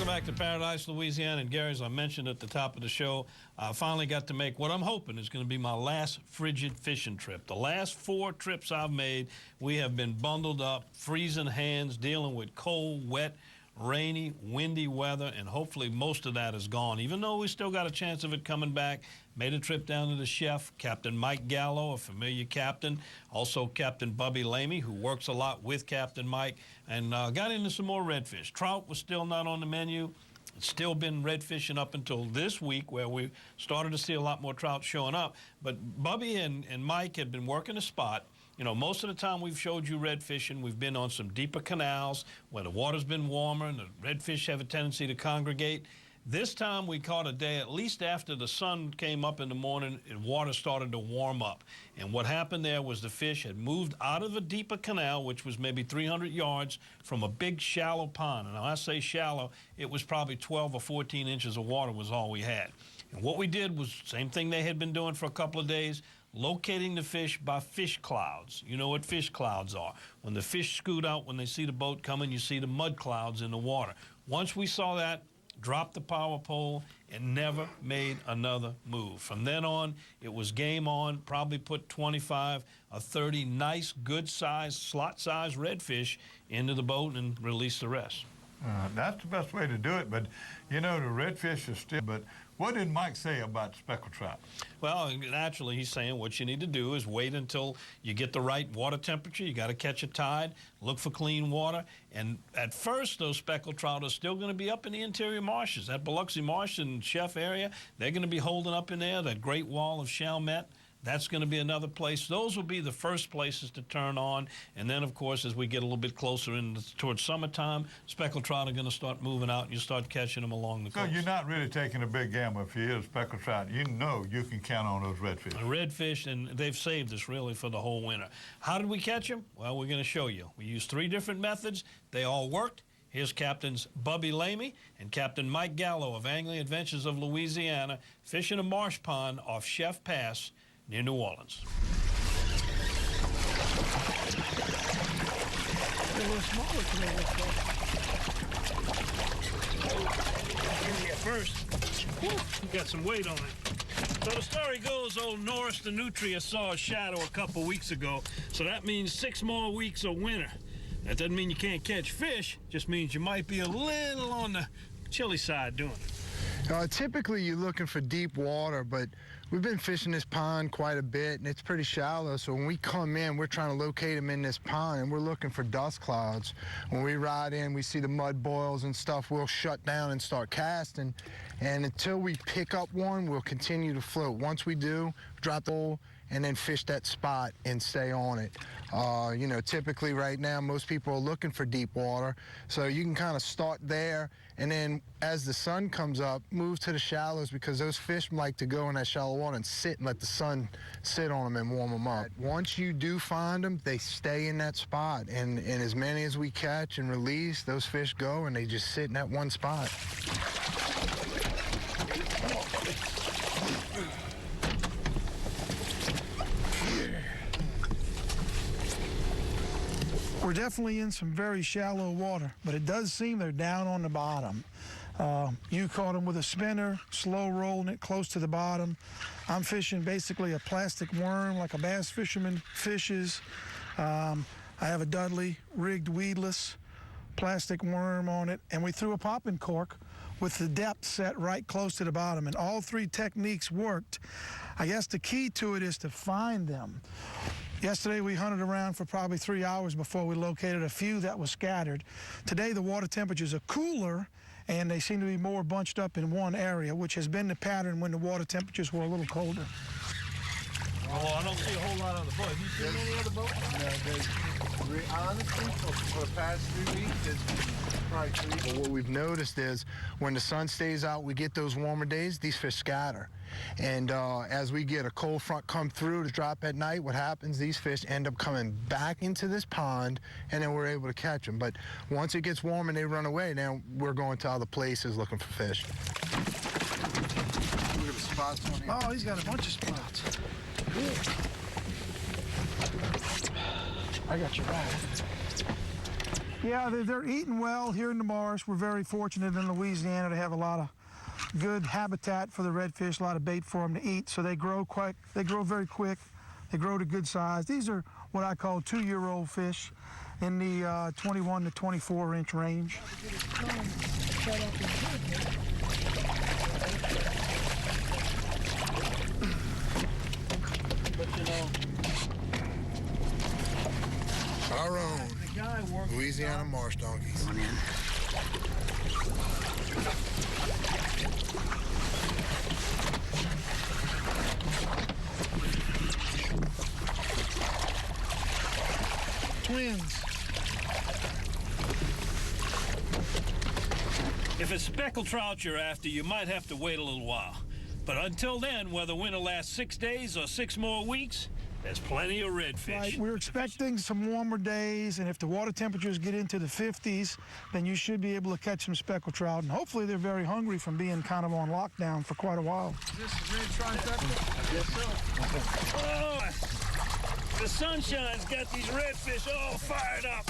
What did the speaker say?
Welcome back to Paradise, Louisiana. And Gary, as I mentioned at the top of the show, I finally got to make what I'm hoping is going to be my last frigid fishing trip. The last 4 trips I've made, we have been bundled up, freezing hands, dealing with cold, wet, rainy, windy weather, and hopefully most of that is gone. Even though we still got a chance of it coming back, made a trip down to the chef, Captain Mike Gallo, a familiar captain, also Captain Bubby Lamey, who works a lot with Captain Mike, and got into some more redfish. Trout was still not on the menu. It's still been redfishing up until this week, where we started to see a lot more trout showing up. But Bubby and Mike had been working a spot. You know, most of the time we've showed you redfishing, we've been on some deeper canals where the water's been warmer and the redfish have a tendency to congregate. This time we caught a day, at least after the sun came up in the morning, and water started to warm up. And what happened there was the fish had moved out of a deeper canal, which was maybe 300 yards from a big shallow pond. And when I say shallow, it was probably 12 or 14 inches of water was all we had. And what we did was the same thing they had been doing for a couple of days, locating the fish by fish clouds. You know what fish clouds are. When the fish scoot out, when they see the boat coming, you see the mud clouds in the water. Once we saw that, dropped the power pole and never made another move. From then on, it was game on, probably put 25 or 30 nice, good-sized, slot-sized redfish into the boat and release the rest. That's the best way to do it, but, you know, the redfish is still, but what did Mike say about speckled trout? Well, naturally, he's saying what you need to do is wait until you get the right water temperature. You got to catch a tide, look for clean water. And at first, those speckled trout are still going to be up in the interior marshes. That Biloxi Marsh and Chef area, they're going to be holding up in there, that great wall of Chalmette. That's going to be another place. Those will be the first places to turn on. And then, of course, as we get a little bit closer towards summertime, speckled trout are going to start moving out, and you start catching them along the coast. So you're not really taking a big gamble if you hit a speckled trout. You know you can count on those redfish. Redfish, and they've saved us, really, for the whole winter. How did we catch them? Well, we're going to show you. We used 3 different methods. They all worked. Here's Captains Bubby Lamey and Captain Mike Gallo of Angling Adventures of Louisiana, fishing a marsh pond off Chef Pass, near New Orleans. They're a little smaller today, First, you got some weight on it. So the story goes, old Norris the Nutria saw a shadow a couple weeks ago, so that means 6 more weeks of winter. That doesn't mean you can't catch fish, just means you might be a little on the chilly side doing it. Typically, you're looking for deep water, but we've been fishing this pond quite a bit, and it's pretty shallow. So when we come in, we're trying to locate them in this pond, and we're looking for dust clouds. When we ride in, we see the mud boils and stuff, we'll shut down and start casting. And until we pick up one, we'll continue to float. Once we do, drop the hole, and then fish that spot and stay on it. You know, typically right now, most people are looking for deep water, so you can kind of start there, and then as the sun comes up, move to the shallows, because those fish like to go in that shallow water and sit and let the sun sit on them and warm them up. Once you do find them, they stay in that spot, and as many as we catch and release, those fish go and they just sit in that one spot. We're definitely in some very shallow water, but it does seem they're down on the bottom. You caught them with a spinner, slow rolling it close to the bottom. I'm fishing basically a plastic worm like a bass fisherman fishes. I have a Dudley rigged weedless plastic worm on it, and we threw a popping cork with the depth set right close to the bottom, and all 3 techniques worked. I guess the key to it is to find them. Yesterday we hunted around for probably 3 hours before we located a few that were scattered. Today the water temperatures are cooler and they seem to be more bunched up in one area, which has been the pattern when the water temperatures were a little colder. Oh, I don't see a whole lot on the boat. Have you seen any other boats? No, honestly, for the past 3 weeks, it's probably 3. Well, what we've noticed is when the sun stays out, we get those warmer days, these fish scatter. And as we get a cold front come through to drop at night, what happens, these fish end up coming back into this pond, and then we're able to catch them. But once it gets warm and they run away, now we're going to other places looking for fish. Look at the spots on here. Oh, he's got a bunch of spots. I got your back. Yeah, they're eating well here in the marsh. We're very fortunate in Louisiana to have a lot of good habitat for the redfish, a lot of bait for them to eat. So they grow very quick. They grow to good size. These are what I call 2-year-old fish in the 21 to 24 inch range. But you know, Our own the guy working Louisiana marsh donkeys. Going in. Twins. If it's speckled trout you're after, you might have to wait a little while. But until then, whether winter lasts 6 days or 6 more weeks, there's plenty of redfish. Right, we're expecting some warmer days, and if the water temperatures get into the 50s, then you should be able to catch some speckled trout, and hopefully they're very hungry from being kind of on lockdown for quite a while. Is this red trifecta? I guess so. Oh, the sunshine's got these redfish all fired up.